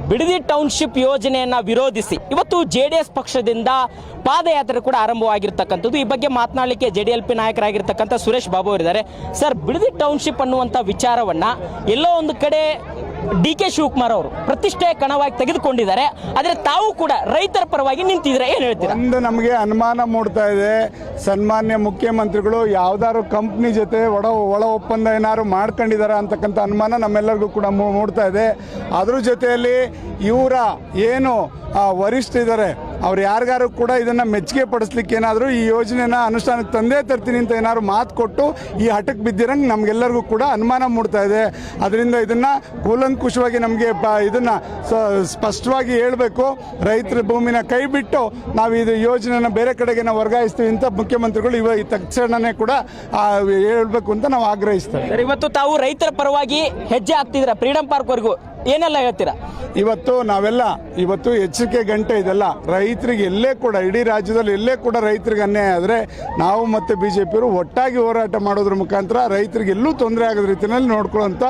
Bidadi township ಯೋಜನೆಯನ್ನ ವಿರೋಧಿಸಿ ಇವತ್ತು ಜೆಡಿಎಸ್ ಪಕ್ಷದಿಂದ ಪಾದಯಾತ್ರೆ ಕೂಡ ಆರಂಭವಾಗಿರ್ತಕ್ಕಂಥದ್ದು. ಈ ಬಗ್ಗೆ ಮಾತನಾಡಲಿಕ್ಕೆ ಜೆಡಿಎಲ್ಪಿ ನಾಯಕರಾಗಿರ್ತಕ್ಕಂಥ ಸುರೇಶ್ ಬಾಬು ಅವರಿದ್ದಾರೆ. ಸರ್, ಬಿಡದಿ ಟೌನ್ಶಿಪ್ ಅನ್ನುವಂಥ ವಿಚಾರವನ್ನ ಎಲ್ಲೋ ಒಂದು ಕಡೆ ಡಿ.ಕೆ. ಶಿವಕುಮಾರ್ ಅವರು ಪ್ರತಿಷ್ಠೆಯ ಕಣವಾಗಿ ತೆಗೆದುಕೊಂಡಿದ್ದಾರೆ. ಆದರೆ ತಾವು ಕೂಡ ರೈತರ ಪರವಾಗಿ ನಿಂತಿದ್ರೆ ಏನು ಹೇಳ್ತೀರಾ? ಒಂದು ನಮಗೆ ಅನುಮಾನ ಮೂಡ್ತಾ ಇದೆ, ಸನ್ಮಾನ್ಯ ಮುಖ್ಯಮಂತ್ರಿಗಳು ಯಾವ್ದಾದ್ರು ಕಂಪ್ನಿ ಜೊತೆ ಒಳ ಒಪ್ಪಂದ ಏನಾದ್ರು ಮಾಡ್ಕೊಂಡಿದ್ದಾರೆ ಅಂತಕ್ಕಂಥ ಅನುಮಾನ ನಮ್ಮೆಲ್ಲರಿಗೂ ಕೂಡ ಮೂಡ್ತಾ ಇದೆ. ಅದ್ರ ಜೊತೆಯಲ್ಲಿ ಇವರ ಏನು ವರಿಷ್ಠ ಇದ್ದಾರೆ ಅವ್ರು ಯಾರಿಗಾರು ಕೂಡ ಇದನ್ನು ಮೆಚ್ಚುಗೆ ಪಡಿಸ್ಲಿಕ್ಕೆ ಏನಾದರೂ ಈ ಯೋಜನೆನ ಅನುಷ್ಠಾನಕ್ಕೆ ತಂದೇ ತರ್ತೀನಿ ಅಂತ ಏನಾದ್ರು ಮಾತು ಕೊಟ್ಟು ಈ ಹಠಕ್ಕೆ ಬಿದ್ದಿರಂಗೆ ನಮಗೆಲ್ಲರಿಗೂ ಕೂಡ ಅನುಮಾನ ಮೂಡ್ತಾ ಇದೆ. ಅದರಿಂದ ಇದನ್ನು ಕೂಲಂಕುಷವಾಗಿ ನಮಗೆ ಇದನ್ನು ಸ್ಪಷ್ಟವಾಗಿ ಹೇಳಬೇಕು. ರೈತರ ಭೂಮಿನ ಕೈ ಬಿಟ್ಟು ನಾವು ಇದು ಯೋಜನೆನ ಬೇರೆ ಕಡೆಗೆ ನಾವು ವರ್ಗಾಯಿಸ್ತೀವಿ ಅಂತ ಮುಖ್ಯಮಂತ್ರಿಗಳು ಈ ತಕ್ಷಣನೇ ಕೂಡ ಹೇಳಬೇಕು ಅಂತ ನಾವು ಆಗ್ರಹಿಸ್ತೇವೆ. ಇವತ್ತು ತಾವು ರೈತರ ಪರವಾಗಿ ಹೆಜ್ಜೆ ಹಾಕ್ತಿದ್ದೀರಾ ಫ್ರೀಡಂ ಪಾರ್ಕ್ವರೆಗೂ, ಏನೆಲ್ಲ ಹೇಳ್ತೀರಾ? ಇವತ್ತು ಎಚ್ಚರಿಕೆ ಗಂಟೆ ಇದೆಲ್ಲ ರೈತರಿಗೆ ಎಲ್ಲೇ ಕೂಡ ಇಡೀ ರಾಜ್ಯದಲ್ಲಿ ಎಲ್ಲೇ ಕೂಡ ರೈತರಿಗೆ ಅನ್ಯಾಯ ಆದರೆ ನಾವು ಮತ್ತು ಬಿಜೆಪಿಯವರು ಒಟ್ಟಾಗಿ ಹೋರಾಟ ಮಾಡೋದ್ರ ಮುಖಾಂತರ ರೈತರಿಗೆ ಎಲ್ಲೂ ತೊಂದರೆ ಆಗದ ರೀತಿಯಲ್ಲಿ ನೋಡ್ಕೊಳ್ಳುವಂಥ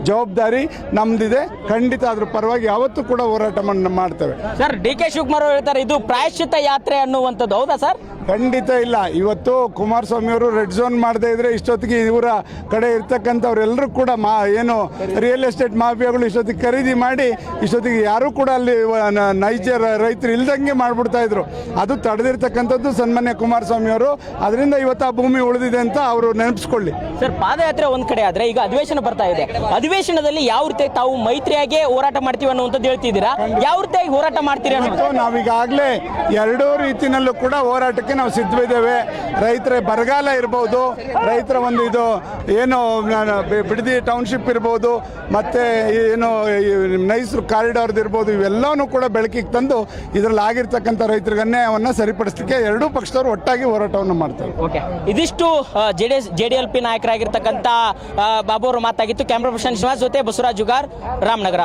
ಜವಾಬ್ದಾರಿ ನಮ್ದಿದೆ. ಖಂಡಿತ ಅದ್ರ ಪರವಾಗಿ ಯಾವತ್ತೂ ಕೂಡ ಹೋರಾಟ ಮಾಡ್ತೇವೆ. ಸರ್, ಡಿ.ಕೆ. ಶಿವಕುಮಾರ್ ಹೇಳ್ತಾರೆ ಇದು ಪ್ರಾಯಶ್ಚಿತ್ತ ಯಾತ್ರೆ ಅನ್ನುವಂಥದ್ದು, ಹೌದಾ ಸರ್? ಖಂಡಿತ ಇಲ್ಲ. ಇವತ್ತು ಕುಮಾರಸ್ವಾಮಿ ಅವರು ರೆಡ್ ಝೋನ್ ಮಾಡದೇ ಇದ್ರೆ ಇಷ್ಟೊತ್ತಿಗೆ ಇವರ ಕಡೆ ಇರ್ತಕ್ಕಂಥವ್ರೆಲ್ಲರೂ ಕೂಡ ಏನು ರಿಯಲ್ ಎಸ್ಟೇಟ್ ಮಾಫಿಯಾಗಳು ಇಷ್ಟೊತ್ತಿಗೆ ಖರೀದಿ ಮಾಡಿ ಇಷ್ಟೊತ್ತಿಗೆ ಯಾರೂ ಕೂಡ ಅಲ್ಲಿ ನೈಜ ರೈತರು ಇಲ್ದಂಗೆ ಮಾಡ್ಬಿಡ್ತಾ ಇದ್ರು. ಅದು ತಡೆದಿರ್ತಕ್ಕಂಥದ್ದು ಸನ್ಮಾನ್ಯ ಕುಮಾರಸ್ವಾಮಿ ಅವರು. ಅದರಿಂದ ಇವತ್ತು ಆ ಭೂಮಿ ಉಳಿದಿದೆ ಅಂತ ಅವರು ನೆನಪಿಸ್ಕೊಳ್ಳಿ. ಸರ್, ಪಾದಯಾತ್ರೆ ಒಂದ್ ಕಡೆ ಆದ್ರೆ ಈಗ ಅಧಿವೇಶನ ಬರ್ತಾ ಇದೆ. ಅಧಿವೇಶನದಲ್ಲಿ ಯಾವ ರೀತಿ ತಾವು ಮೈತ್ರಿಯಾಗಿ ಹೋರಾಟ ಮಾಡ್ತೀವಿ ಅನ್ನುವಂಥದ್ದು ಹೇಳ್ತಿದ್ದೀರಾ? ಯಾವ ರೀತಿಯಾಗಿ ಹೋರಾಟ ಮಾಡ್ತೀರಿ ಅನ್ನೋದು ನಾವೀಗಾಗಲೇ ಎರಡೂ ರೀತಿನಲ್ಲೂ ಕೂಡ ಹೋರಾಟಕ್ಕೆ ನಾವು ಸಿದ್ಧವಿದ್ದೇವೆ. ರೈತರ ಬರಗಾಲ ಇರ್ಬೋದು, ರೈತರ ಒಂದು ಇದು ಏನು ಬಿಡದಿ ಟೌನ್ಶಿಪ್ ಇರ್ಬೋದು, ಮತ್ತೆ ಏನು ನೈಸರು ಕಾರಿಡಾರ್ದು ಇರ್ಬೋದು, ಇವೆಲ್ಲವೂ ಕೂಡ ಬೆಳಕಿಗೆ ತಂದು ಇದರಲ್ಲಿ ಆಗಿರ್ತಕ್ಕಂಥ ರೈತರಿಗೆ ಅನ್ಯಾಯವನ್ನು ಸರಿಪಡಿಸಲಿಕ್ಕೆ ಎರಡೂ ಪಕ್ಷದವರು ಒಟ್ಟಾಗಿ ಹೋರಾಟವನ್ನು ಮಾಡ್ತಾರೆ. ಇದಿಷ್ಟು ಜೆಡಿಎಲ್ಪಿ ನಾಯಕರಾಗಿರ್ತಕ್ಕಂಥ ಬಾಬು ಅವರು ಮಾತಾಗಿತ್ತು. ಕ್ಯಾಮ್ರಾ ಪರ್ಸನ್ ಶ್ರೀನಿವಾಸ್ ಜೊತೆ ಬಸವರಾಜ್ ಜುಗಾರ್, ರಾಮನಗರ.